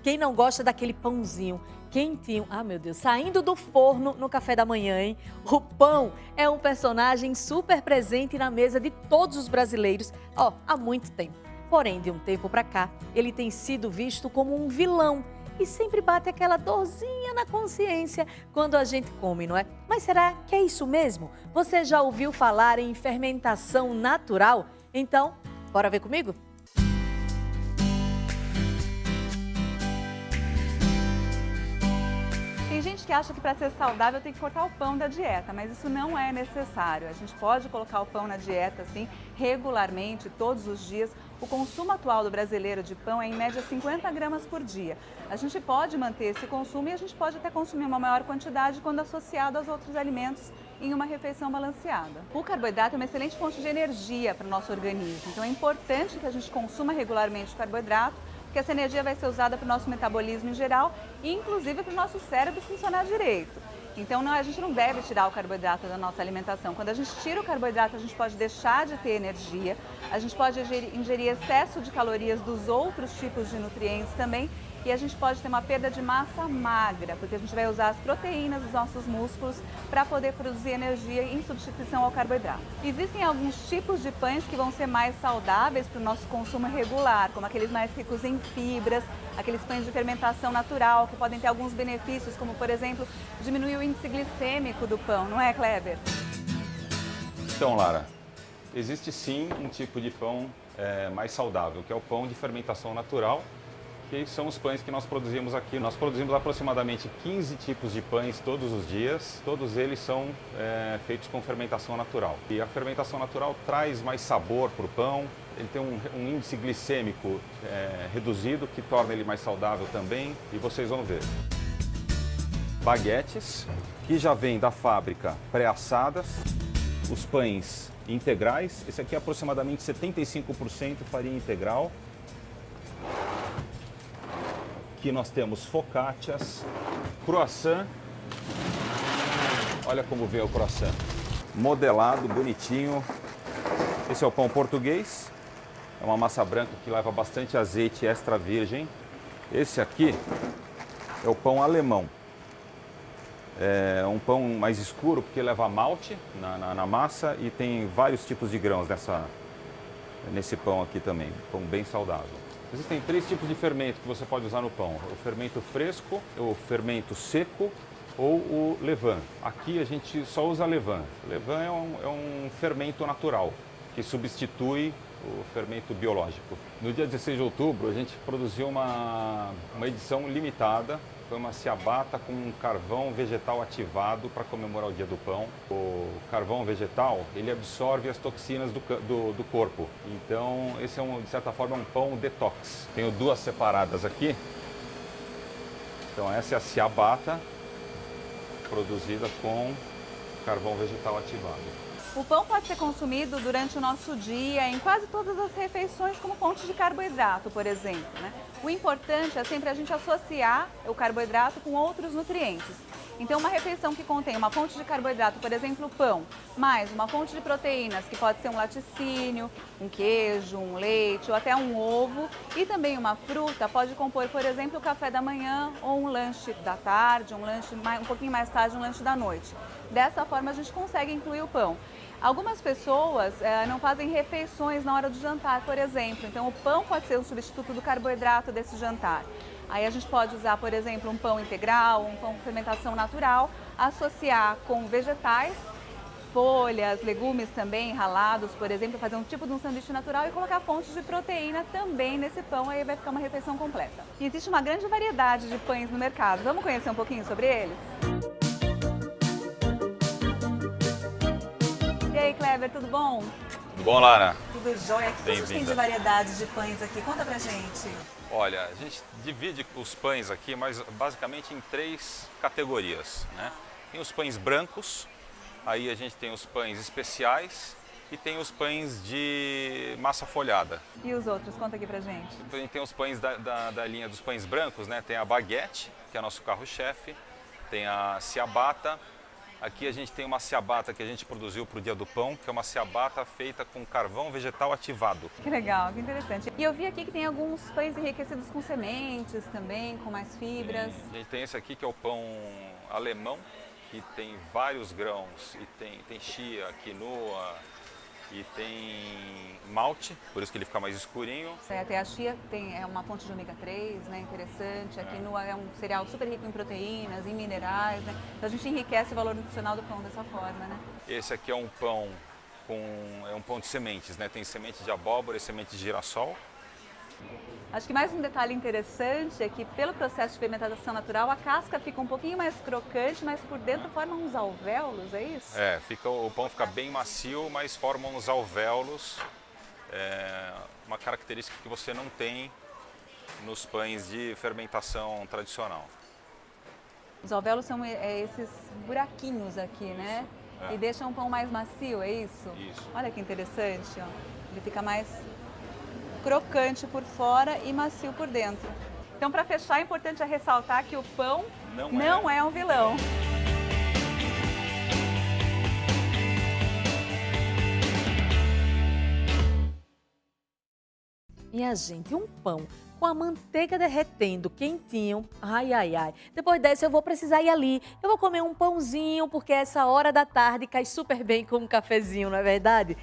Quem não gosta daquele pãozinho quentinho, ah meu Deus, saindo do forno no café da manhã, hein? O pão é um personagem super presente na mesa de todos os brasileiros, há muito tempo. Porém, de um tempo para cá, ele tem sido visto como um vilão e sempre bate aquela dorzinha na consciência quando a gente come, não é? Mas será que é isso mesmo? Você já ouviu falar em fermentação natural? Então, bora ver comigo? Tem gente que acha que para ser saudável tem que cortar o pão da dieta, mas isso não é necessário. A gente pode colocar o pão na dieta, assim, regularmente, todos os dias. O consumo atual do brasileiro de pão é em média 50 gramas por dia. A gente pode manter esse consumo e a gente pode até consumir uma maior quantidade quando associado aos outros alimentos em uma refeição balanceada. O carboidrato é uma excelente fonte de energia para o nosso organismo, então é importante que a gente consuma regularmente o carboidrato, porque essa energia vai ser usada para o nosso metabolismo em geral e inclusive para o nosso cérebro funcionar direito. Então a gente não deve tirar o carboidrato da nossa alimentação. Quando a gente tira o carboidrato, a gente pode deixar de ter energia, a gente pode ingerir excesso de calorias dos outros tipos de nutrientes também e a gente pode ter uma perda de massa magra, porque a gente vai usar as proteínas dos nossos músculos para poder produzir energia em substituição ao carboidrato. Existem alguns tipos de pães que vão ser mais saudáveis para o nosso consumo regular, como aqueles mais ricos em fibras, aqueles pães de fermentação natural, que podem ter alguns benefícios, como, por exemplo, diminuir o índice glicêmico do pão, não é, Kleber? Então, Lara, existe sim um tipo de pão mais saudável, que é o pão de fermentação natural, que são os pães que nós produzimos aqui. Nós produzimos aproximadamente 15 tipos de pães todos os dias, todos eles são feitos com fermentação natural. E a fermentação natural traz mais sabor para o pão, ele tem um índice glicêmico reduzido, que torna ele mais saudável também, e vocês vão ver. Baguetes, que já vêm da fábrica pré-assadas, os pães integrais, esse aqui é aproximadamente 75% farinha integral. Aqui nós temos focaccias, croissant, olha como veio o croissant, modelado, bonitinho. Esse é o pão português, é uma massa branca que leva bastante azeite extra virgem. Esse aqui é o pão alemão, é um pão mais escuro porque leva malte na massa e tem vários tipos de grãos nesse pão aqui também, pão bem saudável. Existem 3 tipos de fermento que você pode usar no pão: o fermento fresco, o fermento seco ou o levain. Aqui a gente só usa levain. Levain é um fermento natural que substitui o fermento biológico. No dia 16 de outubro a gente produziu uma edição limitada. Foi uma ciabatta com carvão vegetal ativado para comemorar o Dia do Pão. O carvão vegetal, ele absorve as toxinas do corpo. Então, esse é, de certa forma, um pão detox. Tenho 2 separadas aqui. Então, essa é a ciabatta, produzida com carvão vegetal ativado. O pão pode ser consumido durante o nosso dia, em quase todas as refeições, como fonte de carboidrato, por exemplo, né? O importante é sempre a gente associar o carboidrato com outros nutrientes. Então, uma refeição que contém uma fonte de carboidrato, por exemplo, o pão, mais uma fonte de proteínas, que pode ser um laticínio, um queijo, um leite ou até um ovo, e também uma fruta, pode compor, por exemplo, o café da manhã ou um lanche da tarde, um lanche um pouquinho mais tarde, um lanche da noite. Dessa forma, a gente consegue incluir o pão. Algumas pessoas não fazem refeições na hora do jantar, por exemplo. Então, o pão pode ser um substituto do carboidrato desse jantar. Aí a gente pode usar, por exemplo, um pão integral, um pão com fermentação natural, associar com vegetais, folhas, legumes também ralados, por exemplo, fazer um tipo de um sanduíche natural e colocar fontes de proteína também nesse pão, aí vai ficar uma refeição completa. E existe uma grande variedade de pães no mercado. Vamos conhecer um pouquinho sobre eles? E aí, Kleber, tudo bom? Tudo bom, Lara? Tudo jóia. O que a gente tem de variedade de pães aqui? Conta pra gente. Olha, a gente divide os pães aqui, mas basicamente em 3 categorias, né? Tem os pães brancos, aí a gente tem os pães especiais e tem os pães de massa folhada. E os outros? Conta aqui pra gente. Então, a gente tem os pães da linha dos pães brancos, né? Tem a baguete, que é nosso carro-chefe, tem a ciabatta, Aqui a gente tem uma ciabatta que a gente produziu para o Dia do Pão, que é uma ciabatta feita com carvão vegetal ativado. Que legal, que interessante. E eu vi aqui que tem alguns pães enriquecidos com sementes também, com mais fibras. A gente tem esse aqui que é o pão alemão, que tem vários grãos, e tem chia, quinoa, e tem malte, por isso que ele fica mais escurinho. Até a chia é uma fonte de ômega 3, né, interessante. A quinoa é um cereal super rico em proteínas, em minerais, né? Então a gente enriquece o valor nutricional do pão dessa forma, né? Esse aqui é um pão é um pão de sementes, né? Tem semente de abóbora e semente de girassol. Acho que mais um detalhe interessante é que pelo processo de fermentação natural a casca fica um pouquinho mais crocante, mas por dentro forma uns alvéolos, é isso? O pão fica bem macio, mas forma uns alvéolos, uma característica que você não tem nos pães de fermentação tradicional. Os alvéolos são esses buraquinhos aqui, né? E deixam o pão mais macio, é isso? Isso. Olha que interessante, ó. Ele fica mais crocante por fora e macio por dentro. Então, para fechar, é importante ressaltar que o pão não é um vilão. Minha gente, um pão com a manteiga derretendo, quentinho, ai, ai, ai. Depois dessa eu vou precisar ir ali, eu vou comer um pãozinho, porque essa hora da tarde cai super bem com um cafezinho, não é verdade?